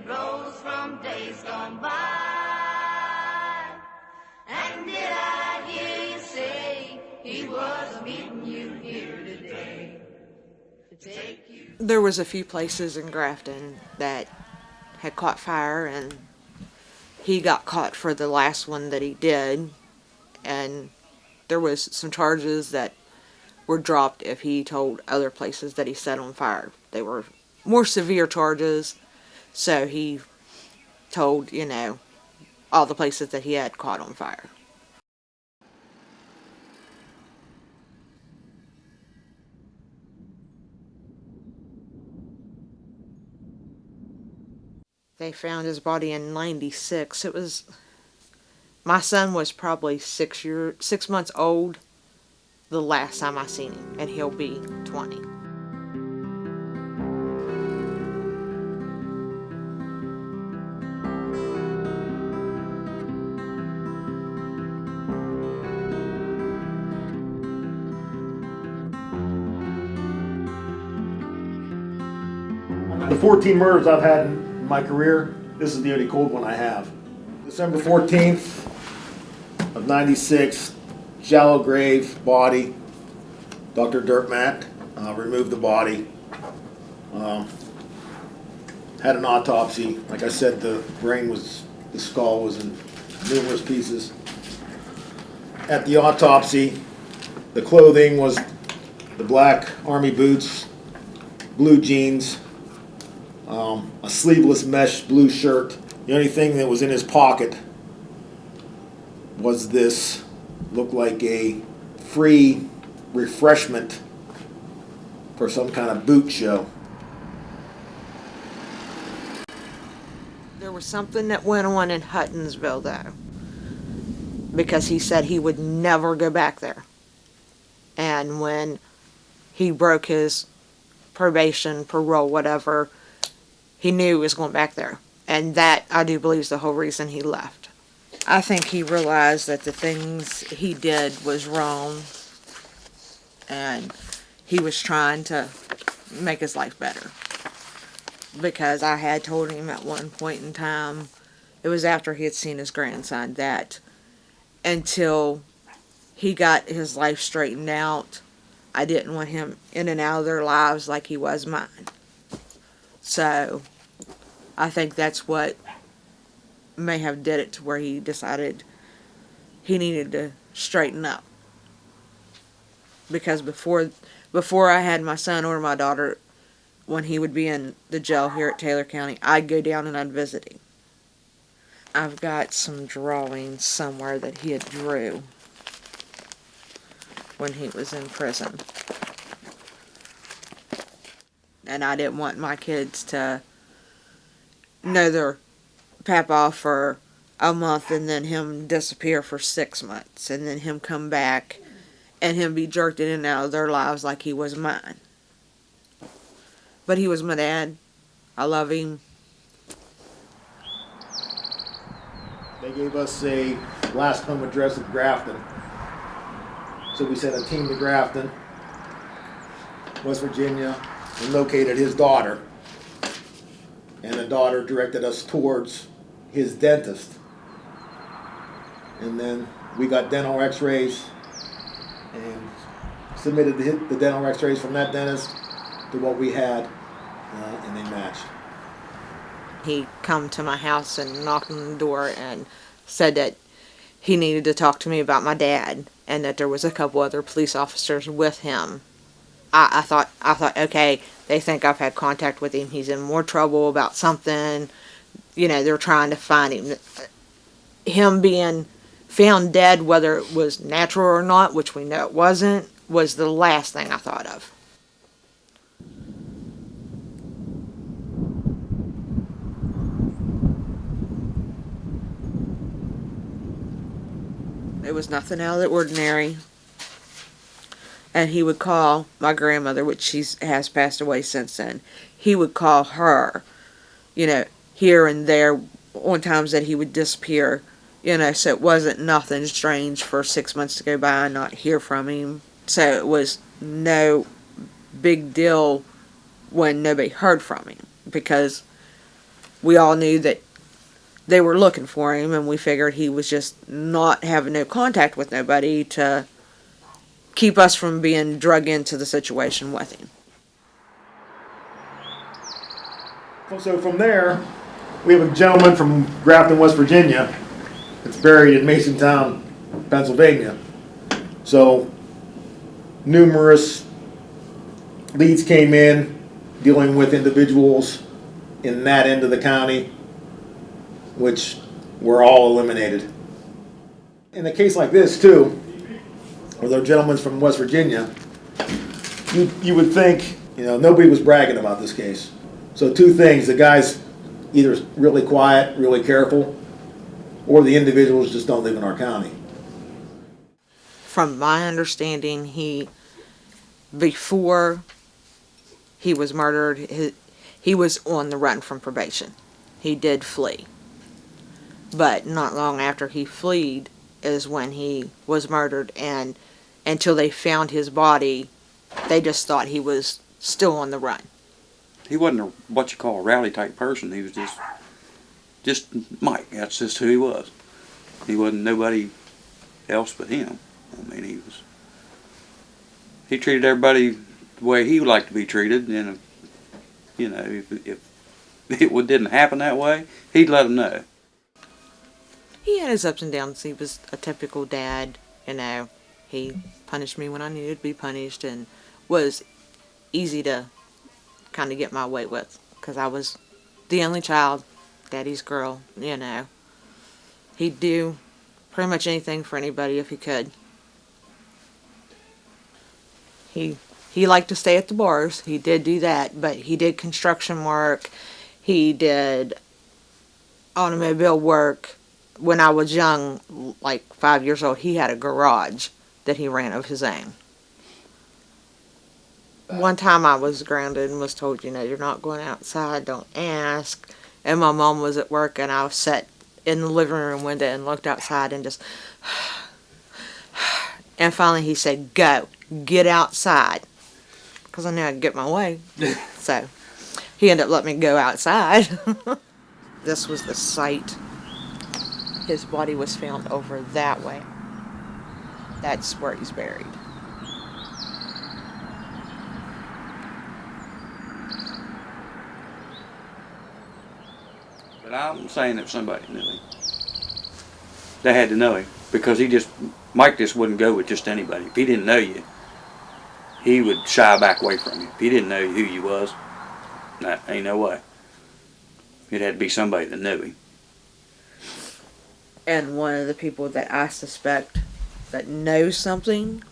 rose from days gone by. And did I hear you say he was meeting you here today to take you? There was a few places in Grafton that had caught fire, and he got caught for the last one that he did, and there was some charges that were dropped if he told other places that he set on fire. They were more severe charges, so he told, all the places that he had caught on fire. They found his body in '96. My son was probably 6 months old the last time I seen him, and he'll be 20. The 14 murders I've had in my career, this is the only cold one I have. December 14th of '96, shallow grave, body. Dr. Dirtmat removed the body. Had an autopsy. Like I said, the skull was in numerous pieces. At the autopsy, the clothing was the black army boots, blue jeans, a sleeveless mesh blue shirt. The only thing that was in his pocket was this, looked like a free refreshment for some kind of boot show. There was something that went on in Huttonsville, though, because he said he would never go back there. And when he broke his probation, parole, whatever, he knew he was going back there. And that, I do believe, is the whole reason he left. I think he realized that the things he did was wrong, and he was trying to make his life better. Because I had told him at one point in time, it was after he had seen his grandson, that until he got his life straightened out, I didn't want him in and out of their lives like he was mine. So I think that's what may have did it to where he decided he needed to straighten up. Because before I had my son or my daughter, when he would be in the jail here at Taylor County, I'd go down and I'd visit him. I've got some drawings somewhere that he had drew when he was in prison. And I didn't want my kids to know their papa for a month and then him disappear for 6 months and then him come back and him be jerked in and out of their lives like he was mine. But he was my dad. I love him. They gave us a last home address of Grafton. So we sent a team to Grafton, West Virginia, and located his daughter. And the daughter directed us towards his dentist. And then we got dental x-rays and submitted the dental x-rays from that dentist to what we had, and they matched. He come to my house and knocked on the door and said that he needed to talk to me about my dad and that there was a couple other police officers with him. I thought, okay, they think I've had contact with him. He's in more trouble about something. They're trying to find him. Him being found dead, whether it was natural or not, which we know it wasn't, was the last thing I thought of. It was nothing out of the ordinary. And he would call my grandmother, which she has passed away since then. He would call her, here and there on times that he would disappear. So it wasn't nothing strange for 6 months to go by and not hear from him. So it was no big deal when nobody heard from him. Because we all knew that they were looking for him, and we figured he was just not having no contact with nobody to keep us from being drug into the situation with him. So from there, we have a gentleman from Grafton, West Virginia, that's buried in Masontown, Pennsylvania. So numerous leads came in dealing with individuals in that end of the county, which were all eliminated. In a case like this too, where the gentleman's from West Virginia, you would think, nobody was bragging about this case. So two things: the guy's either really quiet, really careful, or the individuals just don't live in our county. From my understanding, before he was murdered, he was on the run from probation. He did flee. But not long after he fled is when he was murdered, and until they found his body, they just thought he was still on the run. He wasn't what you call a rowdy type person. He was just Mike. That's just who he was. He wasn't nobody else but him. I mean, he treated everybody the way he would like to be treated, and if it didn't happen that way, he'd let them know. He had his ups and downs. He was a typical dad. He punished me when I needed to be punished, and was easy to kind of get my way with, because I was the only child, daddy's girl. He'd do pretty much anything for anybody if he could. He liked to stay at the bars. He did do that, but he did construction work. He did automobile work. When I was young, like 5 years old, he had a garage that he ran of his own. One time I was grounded and was told, you're not going outside, don't ask. And my mom was at work, and I sat in the living room window and looked outside and just... And finally he said, go, get outside. Because I knew I'd get my way. So he ended up letting me go outside. This was the site. His body was found over that way. That's where he's buried. But I'm saying if somebody knew him, they had to know him, because Mike just wouldn't go with just anybody. If he didn't know you, he would shy back away from you. If he didn't know who you was, nah, ain't no way. It had to be somebody that knew him. And one of the people that I suspect that knows something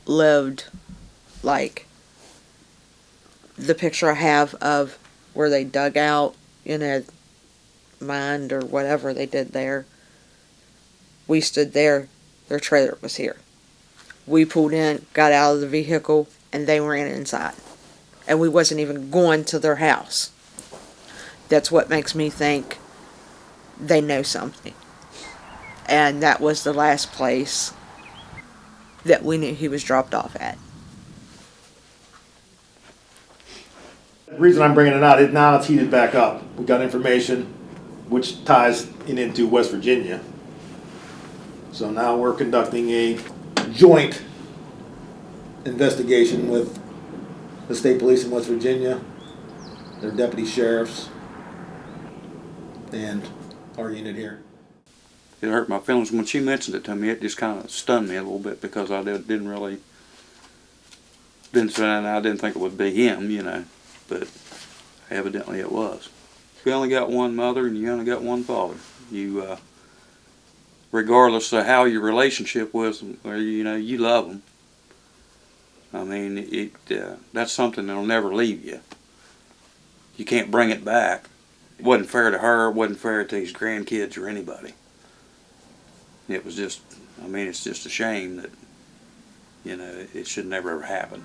lived like the picture I have of where they dug out in a mine or whatever they did there. We stood there. Their trailer was here. We pulled in, got out of the vehicle, and they ran inside. And we wasn't even going to their house. That's what makes me think they know something. And that was the last place that we knew he was dropped off at. The reason I'm bringing it out is now it's heated back up. We got information which ties into West Virginia. So now we're conducting a joint investigation with the state police in West Virginia, their deputy sheriffs, and our unit here. It hurt my feelings when she mentioned it to me. It just kind of stunned me a little bit, because I didn't think it would be him, but evidently it was. You only got one mother and you only got one father. You, regardless of how your relationship was, or you love them. I mean, that's something that'll never leave you. You can't bring it back. It wasn't fair to her. It wasn't fair to his grandkids or anybody. It was just, it's just a shame that, it should never have happened.